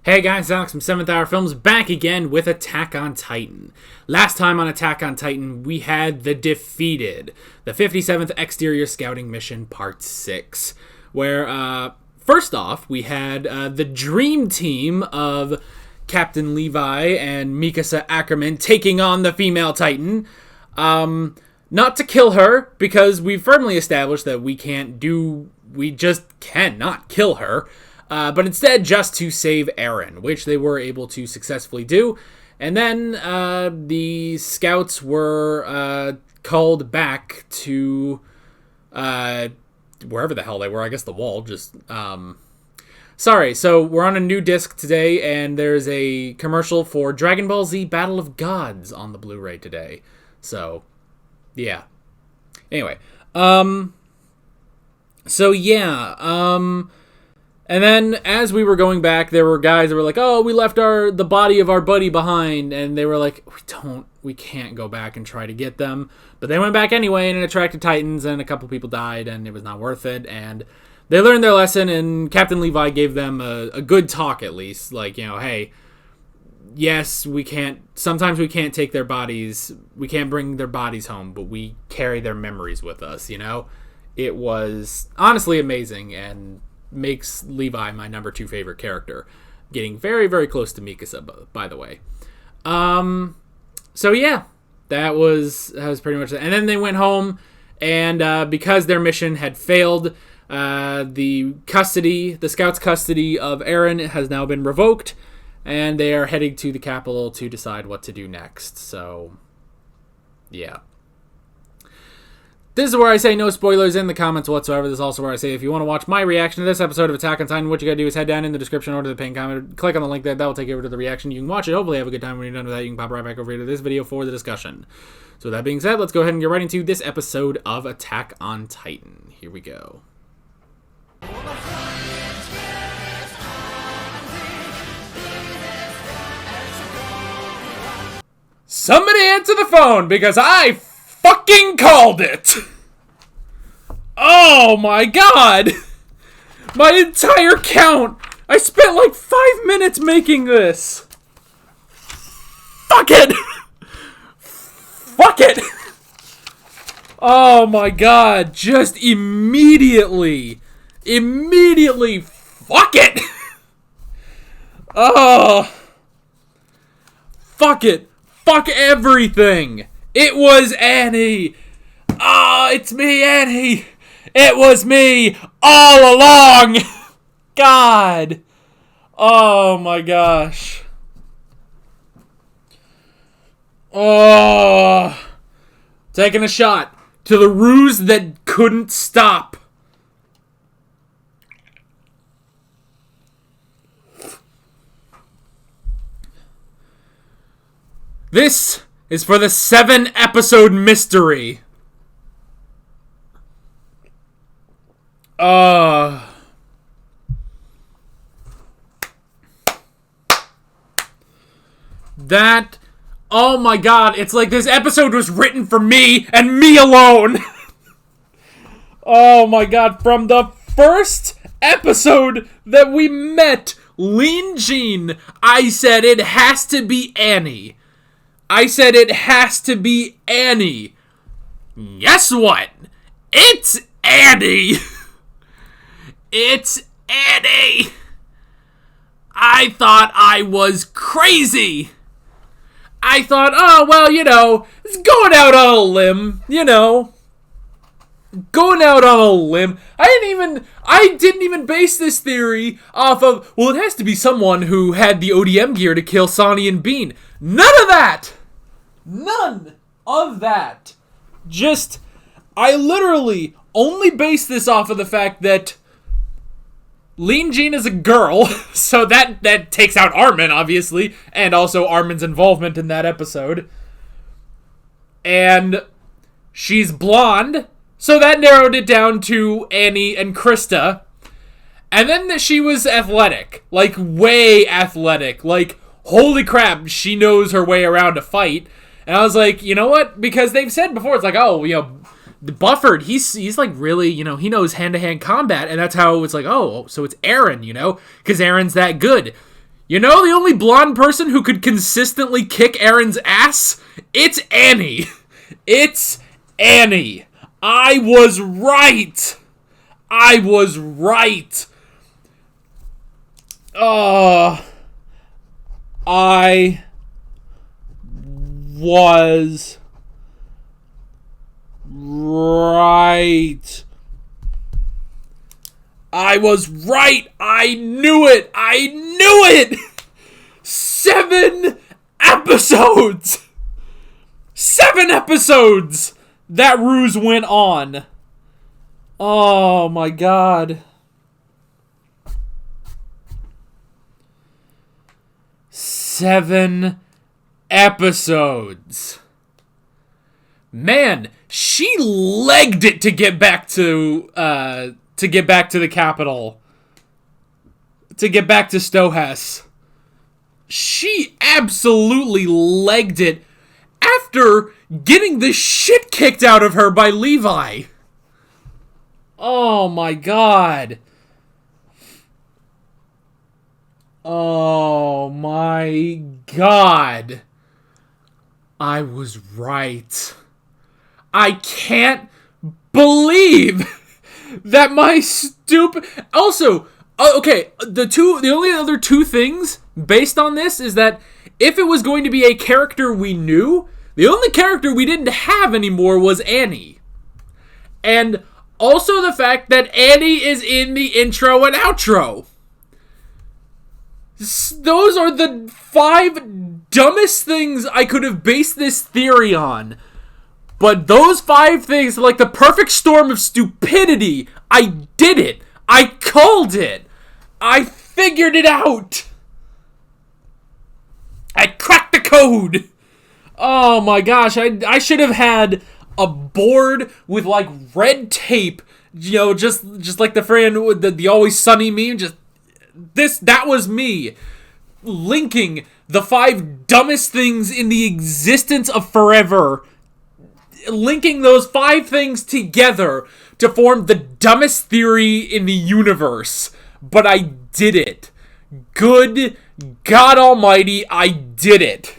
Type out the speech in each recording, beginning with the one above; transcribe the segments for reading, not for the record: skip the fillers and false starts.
Hey guys, Alex from 7th Hour Films back again with Attack on Titan. Last time on Attack on Titan, we had The Defeated, the 57th Exterior Scouting Mission Part 6, where, first off, we had the dream team of Captain Levi and Mikasa Ackerman taking on the female Titan. Not to kill her, because we firmly established that we just cannot kill her. But instead just to save Eren, which they were able to successfully do. And then the scouts were called back to wherever the hell they were. I guess the wall. Sorry, so we're on a new disc today, and there's a commercial for Dragon Ball Z Battle of Gods on the Blu-ray today. So, yeah. Anyway, and then, as we were going back, there were guys that were like, oh, we left the body of our buddy behind, and they were like, we can't go back and try to get them. But they went back anyway, and it attracted Titans, and a couple people died, and it was not worth it, and they learned their lesson, and Captain Levi gave them a good talk, at least, like, hey, yes, sometimes we can't take their bodies, we can't bring their bodies home, but we carry their memories with us, It was honestly amazing, and makes Levi my number 2 favorite character, getting very, very close to Mikasa, by the way. So yeah, that was pretty much it. And then they went home, and because their mission had failed, the scouts' custody of Eren has now been revoked, and they are heading to the capital to decide what to do next. So, yeah. This is where I say no spoilers in the comments whatsoever. This is also where I say if you want to watch my reaction to this episode of Attack on Titan, what you gotta do is head down in the description or to the pinned comment, click on the link there, that will take you over to the reaction. You can watch it, hopefully have a good time. When you're done with that, you can pop right back over here to this video for the discussion. So with that being said, let's go ahead and get right into this episode of Attack on Titan. Here we go. Somebody answer the phone, because I fucking called it! Oh my god! My entire count! I spent like 5 minutes making this! Fuck it! Fuck it! Oh my god, just immediately fuck it! Oh! Fuck it! Fuck everything! It was Annie! Oh, it's me, Annie! It was me all along! God! Oh my gosh. Oh! Taking a shot to the ruse that couldn't stop. This is for the 7-episode mystery. Oh my god, it's like this episode was written for me and me alone. Oh my god, from the first episode that we met Lean Jean, I said it has to be Annie. Guess what? It's Annie! It's Annie! I thought I was crazy! I thought, oh, well, it's going out on a limb, Going out on a limb. I didn't even base this theory off of, well, it has to be someone who had the ODM gear to kill Sonny and Bean. None of that! None of that. I literally only base this off of the fact that Lean Jean is a girl, so that takes out Armin, obviously, and also Armin's involvement in that episode. And she's blonde, so that narrowed it down to Annie and Krista. And then that she was athletic, like way athletic, like holy crap, she knows her way around a fight. And I was like, you know what? Because they've said before, it's like, oh, Bufford, he's like really, he knows hand-to-hand combat, and that's how it's like, oh, so it's Eren, because Eren's that good. You know the only blonde person who could consistently kick Aaron's ass? It's Annie. It's Annie. I was right. I was right. I was right. I was right. I knew it. I knew it. 7 episodes. 7 episodes that ruse went on. Oh my god. 7 episodes. Man, she legged it to get back to the capital. To get back to Stohess. She absolutely legged it after getting the shit kicked out of her by Levi. Oh my god. Oh my god. I was right. I can't believe that my stupid... Also, okay, the only other 2 things based on this is that if it was going to be a character we knew, the only character we didn't have anymore was Annie. And also the fact that Annie is in the intro and outro. Those are the 5 dumbest things I could have based this theory on. But those 5 things are like the perfect storm of stupidity. I did it. I called it. I figured it out. I cracked the code. Oh my gosh, I should have had a board with like red tape, you know, just like the friend with the Always Sunny meme, that was me linking the 5 dumbest things in the existence of forever, linking those 5 things together to form the dumbest theory in the universe. But I did it. Good God Almighty, I did it.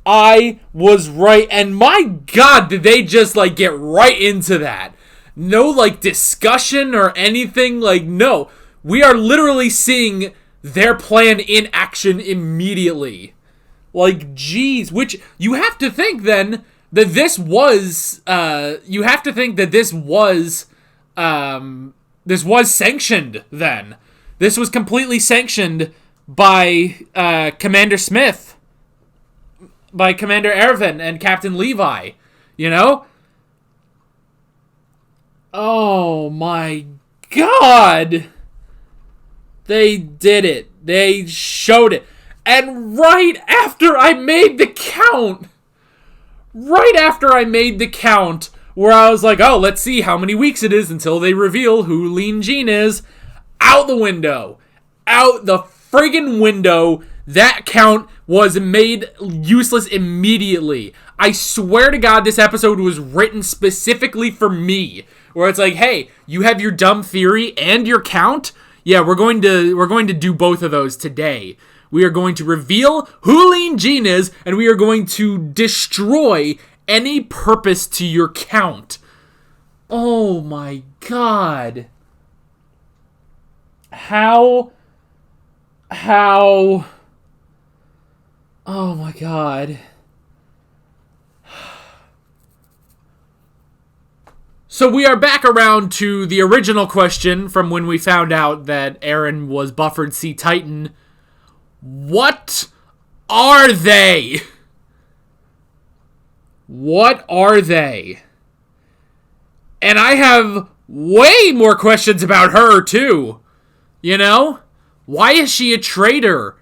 I was right, and my God, did they just, like, get right into that. No, like, discussion or anything, like, no. We are literally seeing their plan in action immediately. Like, geez, which, you have to think, then, that this was, this was sanctioned, then. This was completely sanctioned by, Commander Smith. By Commander Ervin and Captain Levi, you know? Oh my God! They did it. They showed it. And right after I made the count, where I was like, oh, let's see how many weeks it is until they reveal who Lean Jean is, out the window. Out the friggin' window. That count was made useless immediately. I swear to God, this episode was written specifically for me. Where it's like, hey, you have your dumb theory and your count? Yeah, we're going to do both of those today. We are going to reveal who Lean Jean is, and we are going to destroy any purpose to your count. Oh my God. How? Oh my God. So we are back around to the original question from when we found out that Aaron was Buffered Sea Titan. What are they? What are they? And I have way more questions about her, too. You know? Why is she a traitor?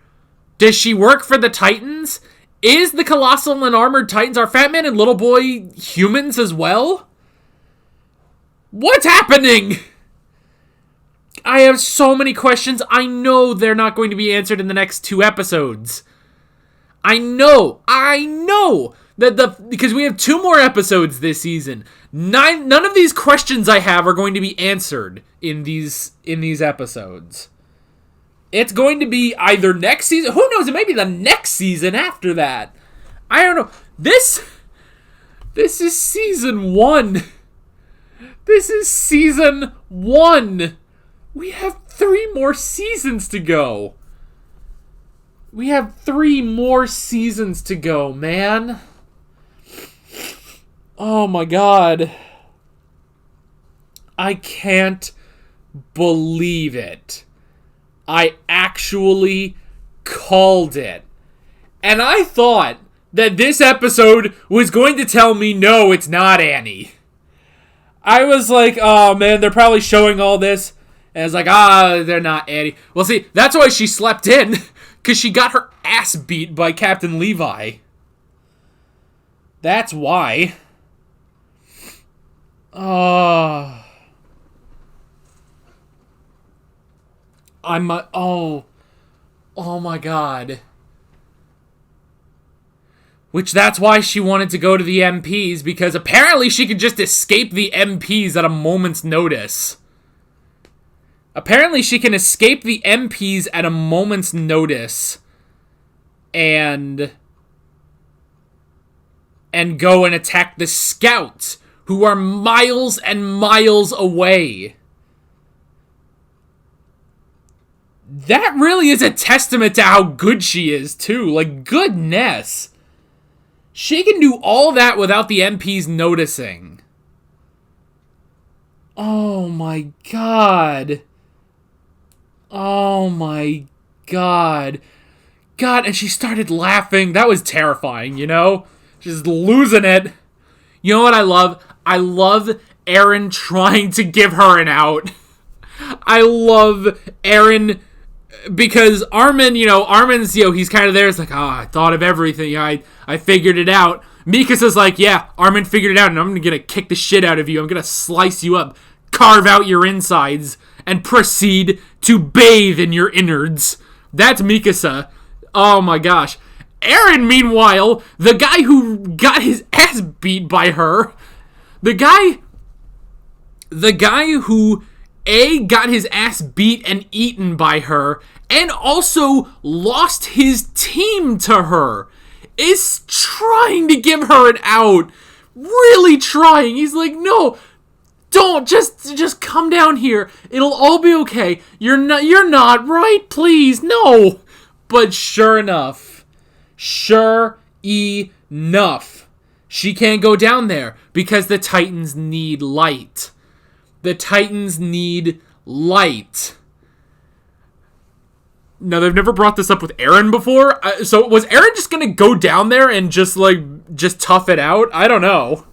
Does she work for the Titans? Is the Colossal and Armored Titans, are Fat Man and Little Boy humans as well? What's happening? I have so many questions. I know they're not going to be answered in the next 2 episodes. I know that because we have 2 more episodes this season. None of these questions I have are going to be answered in these episodes. It's going to be either next season. Who knows? It may be the next season after that. I don't know. This is season 1. This is season 1. We have 3 more seasons to go. We have 3 more seasons to go, man. Oh my god. I can't believe it. I actually called it. And I thought that this episode was going to tell me, no, it's not Annie. I was like, oh man, they're probably showing all this. And it's like, they're not Annie. Well, see, that's why she slept in. Because she got her ass beat by Captain Levi. That's why. Oh my god. Which that's why she wanted to go to the MPs, because apparently she could just escape the MPs at a moment's notice. Apparently she can escape the MPs at a moment's notice and go and attack the scouts, who are miles and miles away. That really is a testament to how good she is, too. Like, goodness. She can do all that without the MPs noticing. Oh my god. Oh my god. God, and she started laughing. That was terrifying, you know? She's losing it. You know what I love? I love Aaron trying to give her an out. I love Aaron because Armin's, he's kind of there. It's like, I thought of everything. I figured it out. Mikasa's like, yeah, Armin figured it out, and I'm going to kick the shit out of you. I'm going to slice you up, carve out your insides, and proceed to bathe in your innards. That's Mikasa. Oh my gosh. Aaron, meanwhile, the guy who got his ass beat by her, the guy who got his ass beat and eaten by her, and also lost his team to her, is trying to give her an out. Really trying. He's like, no, don't, just come down here. It'll all be okay. You're not, right? Please, no. But sure enough, she can't go down there because the Titans need light. The Titans need light. Now, they've never brought this up with Eren before. So was Eren just going to go down there and just tough it out? I don't know.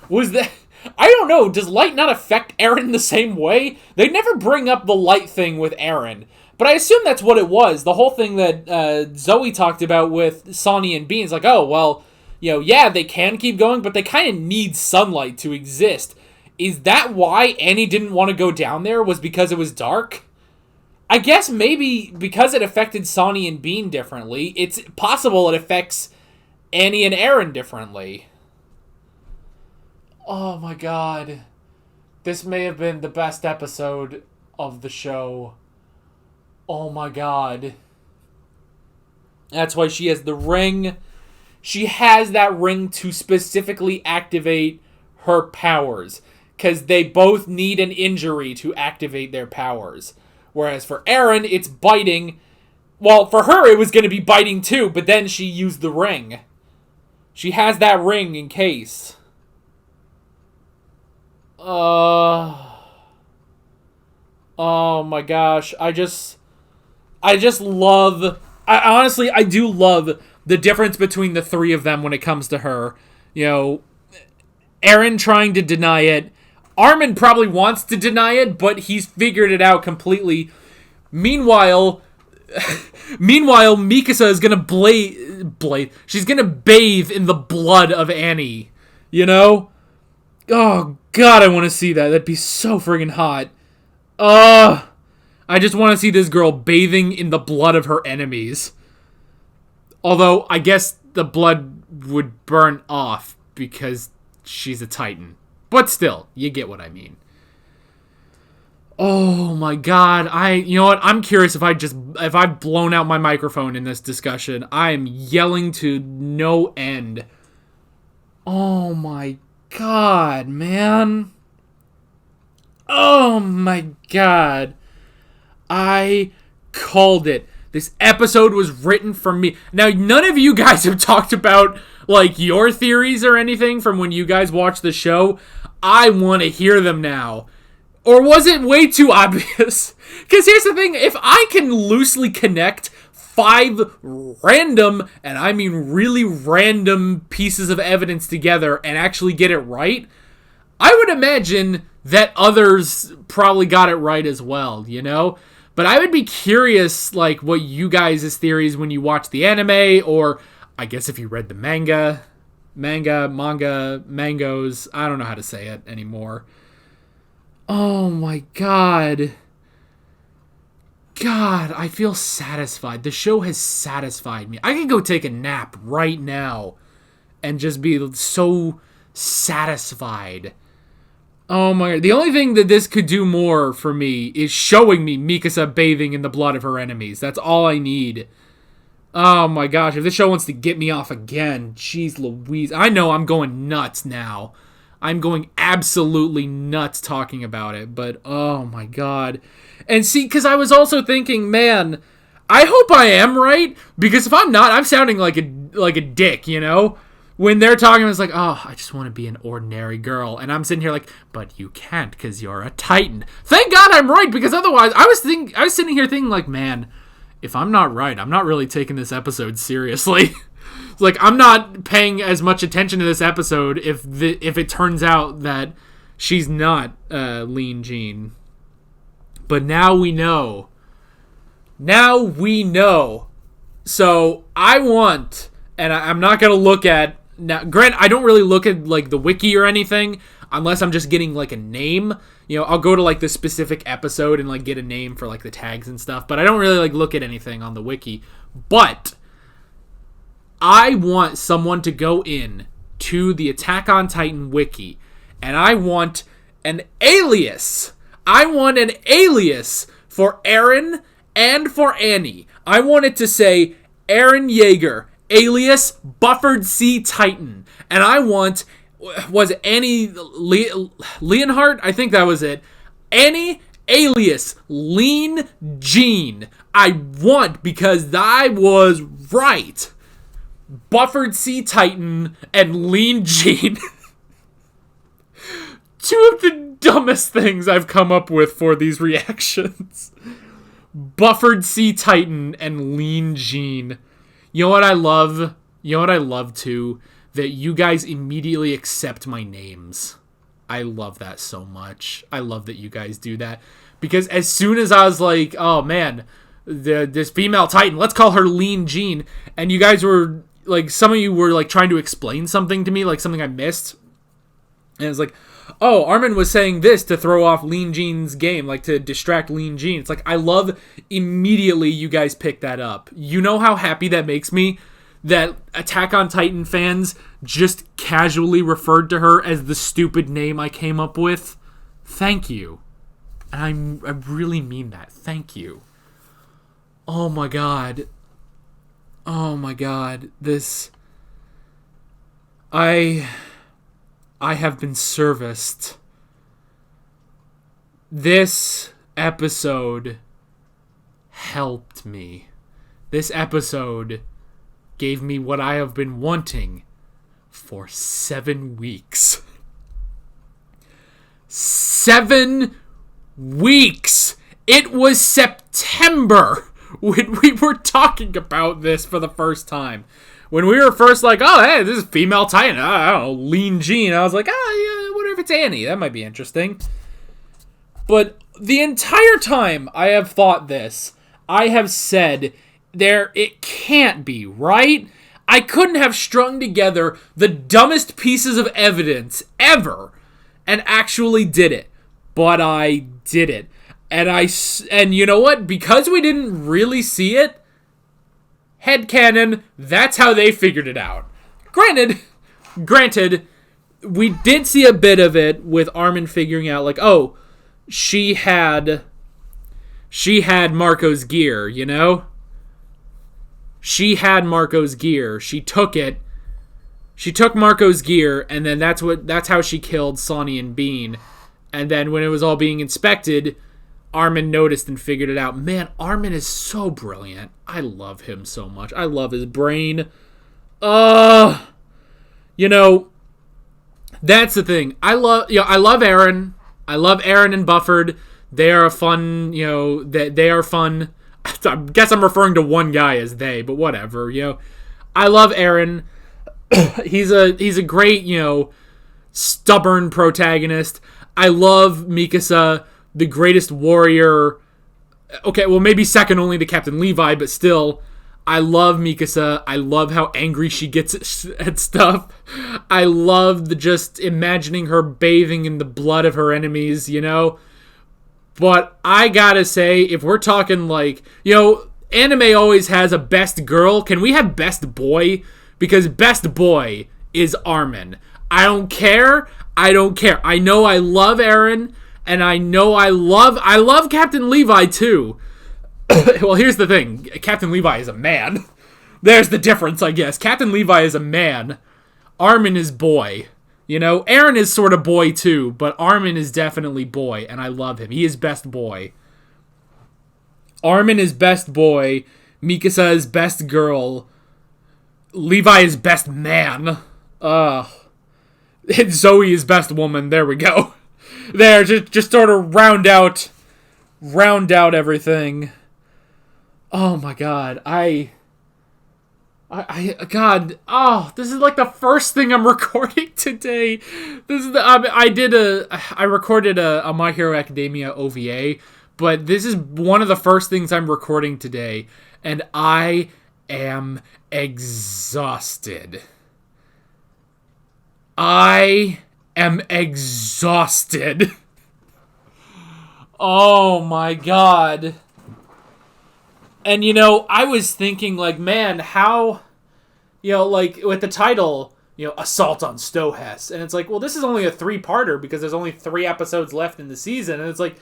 Was that... I don't know. Does light not affect Eren the same way? They never bring up the light thing with Eren. But I assume that's what it was. The whole thing that Zoe talked about with Sonny and Beans. Like, oh, well, yeah, they can keep going, but they kind of need sunlight to exist. Is that why Annie didn't want to go down there? Was because it was dark? I guess maybe because it affected Sonny and Bean differently, it's possible it affects Annie and Eren differently. Oh my god. This may have been the best episode of the show. Oh my god. That's why she has the ring. She has that ring to specifically activate her powers. Because they both need an injury to activate their powers. Whereas for Eren, it's biting. Well, for her, it was going to be biting too, but then she used the ring. She has that ring in case. Oh my gosh. I honestly, I do love the difference between the three of them when it comes to her. Eren trying to deny it. Armin probably wants to deny it, but he's figured it out completely. Meanwhile, Mikasa is gonna blade. She's gonna bathe in the blood of Annie. Oh god, I want to see that. That'd be so friggin' hot. I just want to see this girl bathing in the blood of her enemies. Although, I guess the blood would burn off because she's a Titan. But still, you get what I mean. Oh my god, you know what? I'm curious if I've blown out my microphone in this discussion. I am yelling to no end. Oh my god, man. Oh my god. I called it. This episode was written for me. Now, none of you guys have talked about, like, your theories or anything from when you guys watched the show. I want to hear them now. Or was it way too obvious? Because here's the thing. If I can loosely connect 5 random, and I mean really random pieces of evidence together and actually get it right, I would imagine that others probably got it right as well, you know? But I would be curious, like, what you guys' theories when you watch the anime, or I guess if you read the manga, mangoes, I don't know how to say it anymore. Oh my god. God, I feel satisfied. The show has satisfied me. I could go take a nap right now and just be so satisfied. Oh my god. The only thing that this could do more for me is showing me Mikasa bathing in the blood of her enemies. That's all I need. Oh my gosh. If this show wants to get me off again, jeez Louise. I know I'm going nuts now. I'm going absolutely nuts talking about it, but oh my god. And see, because I was also thinking, man, I hope I am right, because if I'm not, I'm sounding like a dick, you know? When they're talking, it's like, oh, I just want to be an ordinary girl. And I'm sitting here like, but you can't because you're a Titan. Thank God I'm right, because otherwise, I was sitting here thinking like, man, if I'm not right, I'm not really taking this episode seriously. Like, I'm not paying as much attention to this episode if it turns out that she's not Lean Jean. But now we know. Now we know. So I want, and I'm not going to look at, now, granted, I don't really look at, like, the wiki or anything, unless I'm just getting, like, a name. You know, I'll go to, like, the specific episode and, like, get a name for, like, the tags and stuff. But I don't really, like, look at anything on the wiki. But I want someone to go in to the Attack on Titan wiki, and I want an alias. I want an alias for Eren and for Annie. I want it to say Eren Yeager, alias Buffered Sea Titan. And I want, was Annie Leonhardt? I think that was it. Annie, alias Lean Jean. I want, because I was right. Buffered Sea Titan and Lean Jean. Two of the dumbest things I've come up with for these reactions. Buffered Sea Titan and Lean Jean. You know what I love? You know what I love too? That you guys immediately accept my names. I love that so much. I love that you guys do that. Because as soon as I was like, oh man, this female Titan, let's call her Lean Jean. And you guys were, like, some of you were, like, trying to explain something to me, like something I missed. And it's like, oh, Armin was saying this to throw off Lean Jean's game, like to distract Lean Jean. It's like, I love immediately you guys pick that up. You know how happy that makes me? That Attack on Titan fans just casually referred to her as the stupid name I came up with. Thank you. And I really mean that. Thank you. Oh my god. Oh my god. This... I have been serviced. This episode helped me. This episode gave me what I have been wanting for 7 weeks. 7 weeks! It was September when we were talking about this for the first time. When we were first like, oh, hey, this is female Titan. I don't know, Lean Jean. I was like, oh, yeah, what if it's Annie? That might be interesting. But the entire time I have thought this, I have said, it can't be, right? I couldn't have strung together the dumbest pieces of evidence ever and actually did it. But I did it. And you know what? Because we didn't really see it, headcanon, that's how they figured it out. Granted, we did see a bit of it with Armin figuring out, like, oh, she had Marco's gear, you know? She had Marco's gear. She took it. She took Marco's gear, and then that's how she killed Sonny and Bean. And then when it was all being inspected, Armin noticed and figured it out. Man, Armin is so brilliant. I love him so much. I love his brain. You know, that's the thing. I love Aaron. I love Aaron and Bufford. They are fun, they are fun. I guess I'm referring to one guy as they, but whatever, I love Aaron. He's a great, stubborn protagonist. I love Mikasa, the greatest warrior. Okay, well, maybe second only to Captain Levi, but still, I love Mikasa. I love how angry she gets at stuff. I love just imagining her bathing in the blood of her enemies, But I gotta say, if we're talking anime always has a best girl. Can we have best boy? Because best boy is Armin. I don't care. I know I love Aaron, and I know I love Captain Levi too. Well, here's the thing. Captain Levi is a man. There's the difference, I guess. Captain Levi is a man. Armin is boy. Aaron is sort of boy too, but Armin is definitely boy, and I love him. He is best boy. Armin is best boy. Mikasa is best girl. Levi is best man. And Zoe is best woman. There we go. There, just sort of round out everything. Oh my god, God, this is like the first thing I'm recording today. I recorded a My Hero Academia OVA, but this is one of the first things I'm recording today, and I am exhausted. I am exhausted. Oh my god. And, I was thinking, man, how, with the title, Assault on Stohess. And it's like, well, this is only a 3-parter because there's only 3 episodes left in the season. And it's like,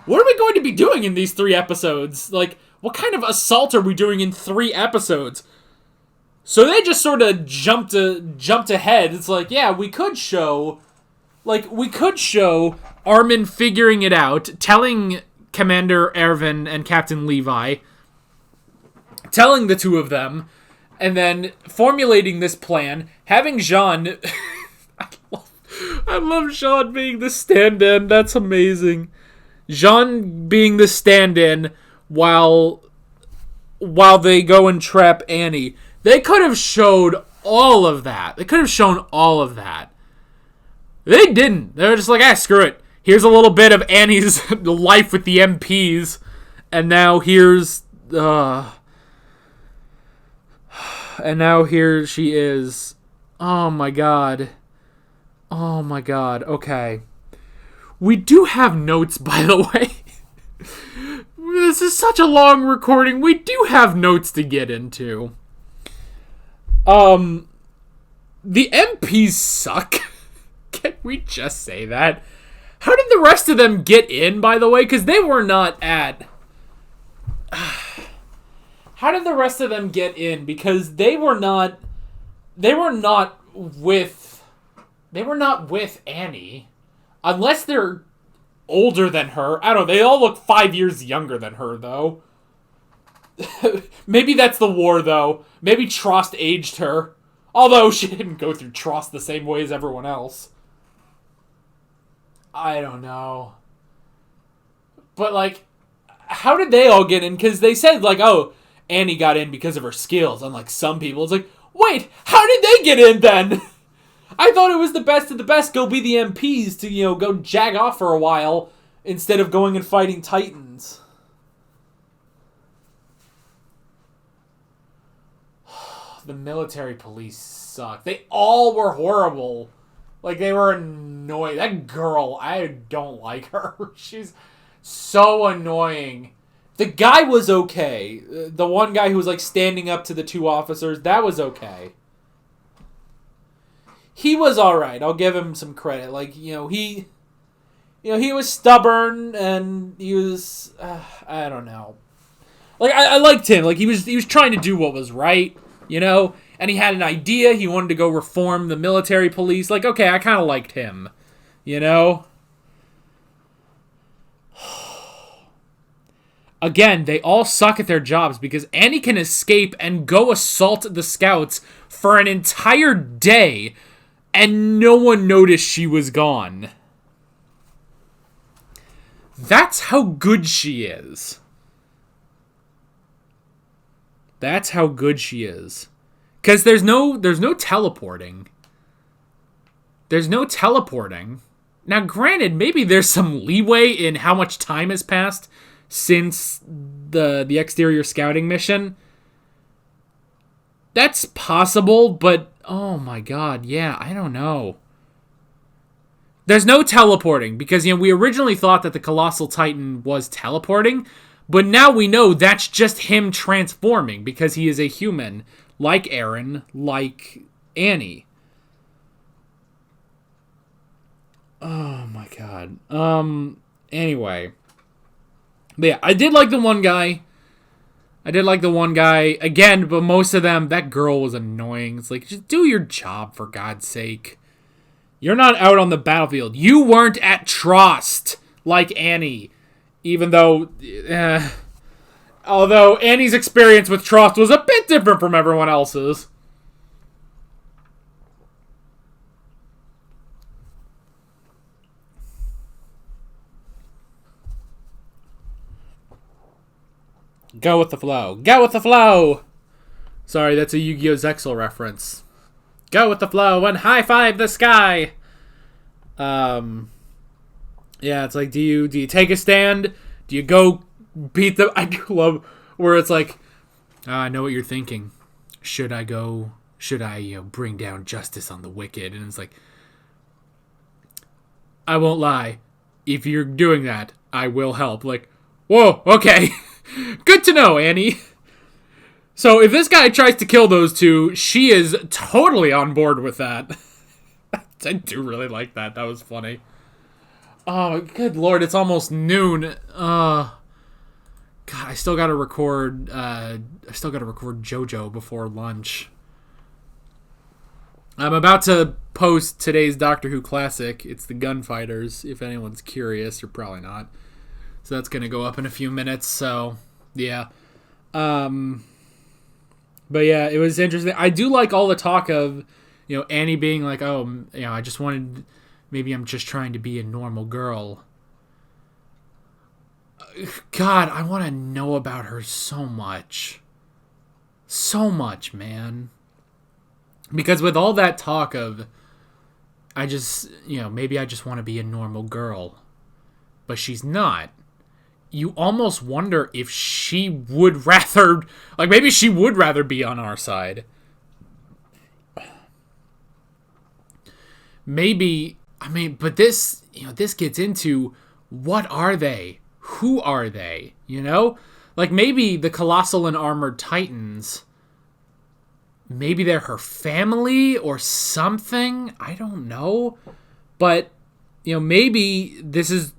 what are we going to be doing in these 3 episodes? What kind of assault are we doing in 3 episodes? So they just sort of jumped ahead. It's like, yeah, we could show Armin figuring it out, telling Commander Erwin and Captain Levi, telling the two of them, and then formulating this plan, having Jean... I love Jean being the stand-in. That's amazing. Jean being the stand-in while they go and trap Annie. They could have showed all of that. They didn't. They were just like, screw it. Here's a little bit of Annie's life with the MPs, and now here she is. Oh my god. Okay. We do have notes, by the way. This is such a long recording. We do have notes to get into. The MPs suck. Can we just say that? How did the rest of them get in, by the way? Because they were not at... How did the rest of them get in? Because they were not with Annie. Unless they're older than her. I don't know. They all look 5 years younger than her, though. Maybe that's the war, though. Maybe Trost aged her. Although she didn't go through Trost the same way as everyone else. I don't know. But, how did they all get in? Because they said, Annie got in because of her skills, unlike some people. It's like, wait, how did they get in then? I thought it was the best of the best go be the MPs to, go jag off for a while instead of going and fighting Titans. The military police suck. They all were horrible. They were annoying. That girl, I don't like her. She's so annoying. The guy was okay. The one guy who was, standing up to the 2 officers, that was okay. He was alright. I'll give him some credit. he was stubborn and he was, I don't know. Like, I liked him. Like, he was trying to do what was right, and he had an idea. He wanted to go reform the military police. Like, okay, I kind of liked him, Again, they all suck at their jobs because Annie can escape and go assault the scouts for an entire day, and no one noticed she was gone. That's how good she is. That's how good she is. Because there's no teleporting. There's no teleporting. Now, granted, maybe there's some leeway in how much time has passed since the exterior scouting mission. That's possible, but oh my god, yeah, I don't know. There's no teleporting because we originally thought that the Colossal Titan was teleporting, but now we know that's just him transforming because he is a human, like Eren, like Annie. Oh my god. Anyway. But yeah, I did like the one guy. Again, but most of them, that girl was annoying. It's like, just do your job, for God's sake. You're not out on the battlefield. You weren't at Trost, like Annie. Even though, although Annie's experience with Trost was a bit different from everyone else's. Go with the flow. Go with the flow! Sorry, that's a Yu-Gi-Oh! Zexal reference. Go with the flow and high-five the sky! Yeah, it's like, do you take a stand? Do you go beat them? I do love where it's like, I know what you're thinking. Should I bring down justice on the wicked? And it's like, I won't lie. If you're doing that, I will help. Like, whoa, okay. Good to know, Annie. So if this guy tries to kill those two, she is totally on board with that. I do really like that. That was funny. Oh, good lord, it's almost noon. God, I still gotta record JoJo before lunch. I'm about to post today's Doctor Who classic. It's the Gunfighters, if anyone's curious. You're probably not. So that's going to go up in a few minutes, so yeah. But yeah, it was interesting. I do like all the talk of, Annie being like, oh, I just wanted, maybe I'm just trying to be a normal girl. God, I want to know about her so much. So much, man. Because with all that talk of, I just, maybe I just want to be a normal girl. But she's not. You almost wonder if she would rather, like, maybe she would rather be on our side. Maybe, but this, this gets into, what are they? Who are they? Like, maybe the Colossal and Armored Titans, maybe they're her family or something. I don't know. But, maybe this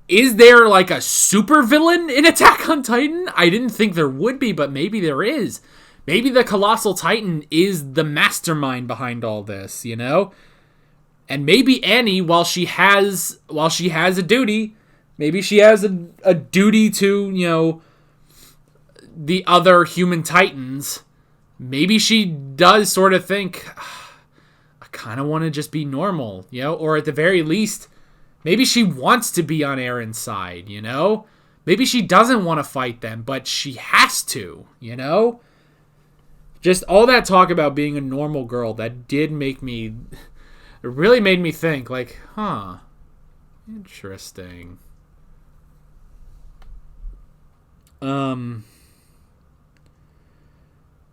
is there like a super villain in Attack on Titan? I didn't think there would be, but maybe there is. Maybe the Colossal Titan is the mastermind behind all this, And maybe Annie, while she has a duty, maybe she has a duty to, the other human titans. Maybe she does sort of think, I kind of want to just be normal, or at the very least, maybe she wants to be on Eren's side, Maybe she doesn't want to fight them, but she has to, Just all that talk about being a normal girl, that did make me, it really made me think, like, interesting. And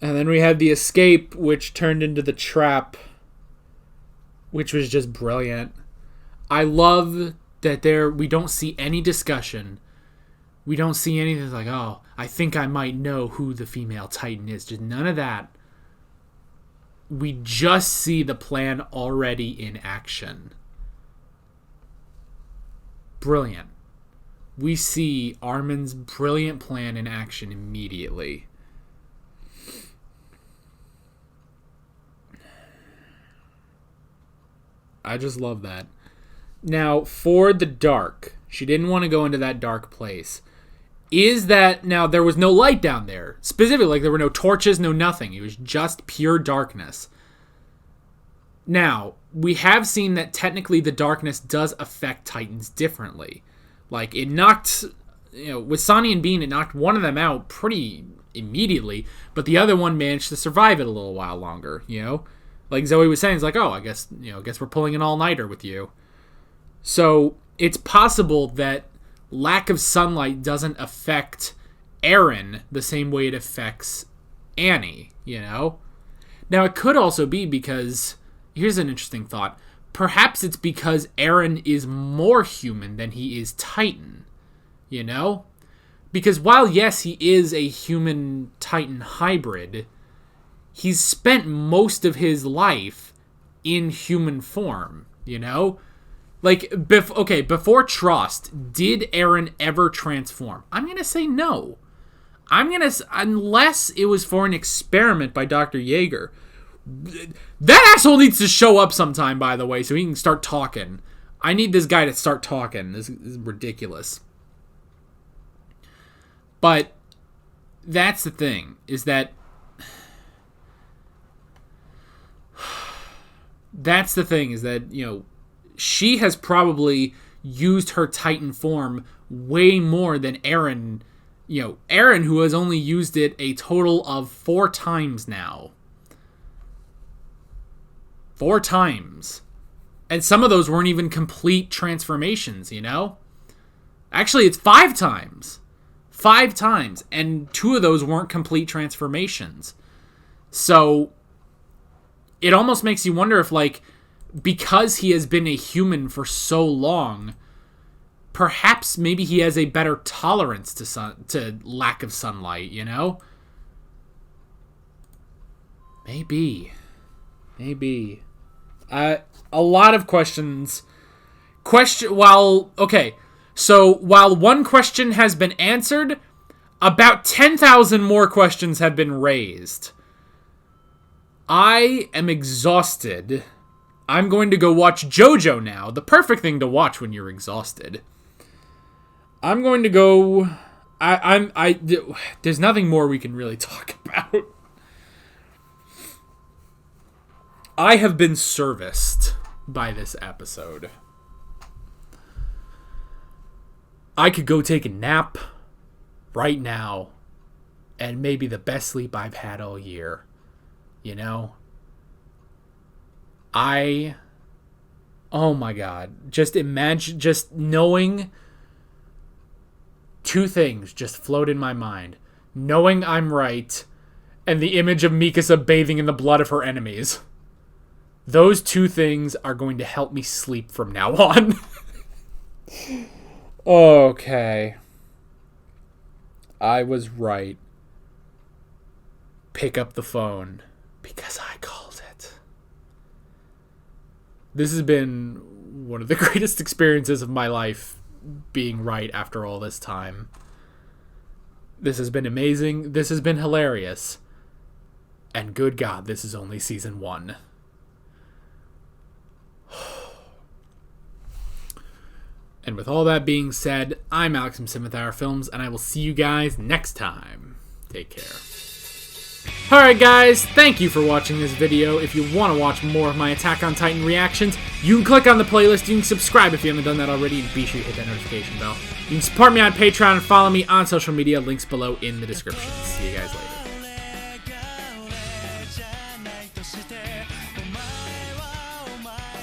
then we had the escape, which turned into the trap, which was just brilliant. I love that we don't see any discussion. We don't see anything like, oh, I think I might know who the female Titan is. Just none of that. We just see the plan already in action. Brilliant. We see Armin's brilliant plan in action immediately. I just love that. Now, for the dark, she didn't want to go into that dark place. Is that, now there was no light down there. Specifically, like there were no torches, no nothing. It was just pure darkness. Now, we have seen that technically the darkness does affect Titans differently. Like, it knocked, with Sonny and Bean, it knocked one of them out pretty immediately, but the other one managed to survive it a little while longer, Like Zoe was saying, it's like, oh, I guess we're pulling an all-nighter with you. So, it's possible that lack of sunlight doesn't affect Aaron the same way it affects Annie, Now, it could also be because, here's an interesting thought, perhaps it's because Aaron is more human than he is Titan, Because while, yes, he is a human-Titan hybrid, he's spent most of his life in human form, Like, before Trust, did Aaron ever transform? I'm going to say no. Unless it was for an experiment by Dr. Yeager. That asshole needs to show up sometime, by the way, so he can start talking. I need this guy to start talking. This is ridiculous. But that's the thing, is that she has probably used her Titan form way more than Aaron. Aaron, who has only used it a total of 4 times now. 4 times. And some of those weren't even complete transformations, Actually, it's 5 times. 5 times. And 2 of those weren't complete transformations. So, it almost makes you wonder if, because he has been a human for so long, perhaps maybe he has a better tolerance to lack of sunlight, Maybe. A lot of questions. While one question has been answered, about 10,000 more questions have been raised. I am exhausted. I'm going to go watch JoJo now. The perfect thing to watch when you're exhausted. I'm going to go... There's nothing more we can really talk about. I have been serviced by this episode. I could go take a nap right now, and maybe the best sleep I've had all year. Oh my God. Just imagine, just knowing 2 things just float in my mind. Knowing I'm right, and the image of Mikasa bathing in the blood of her enemies. Those 2 things are going to help me sleep from now on. Okay. I was right. Pick up the phone. Because I called it. This has been one of the greatest experiences of my life, being right after all this time. This has been amazing. This has been hilarious. And good God, this is only season 1. And with all that being said, I'm Alex from Cinemathara Films, and I will see you guys next time. Take care. Alright guys, thank you for watching this video. If you want to watch more of my Attack on Titan reactions, you can click on the playlist, you can subscribe if you haven't done that already, and be sure to hit that notification bell. You can support me on Patreon and follow me on social media, links below in the description. See you guys later.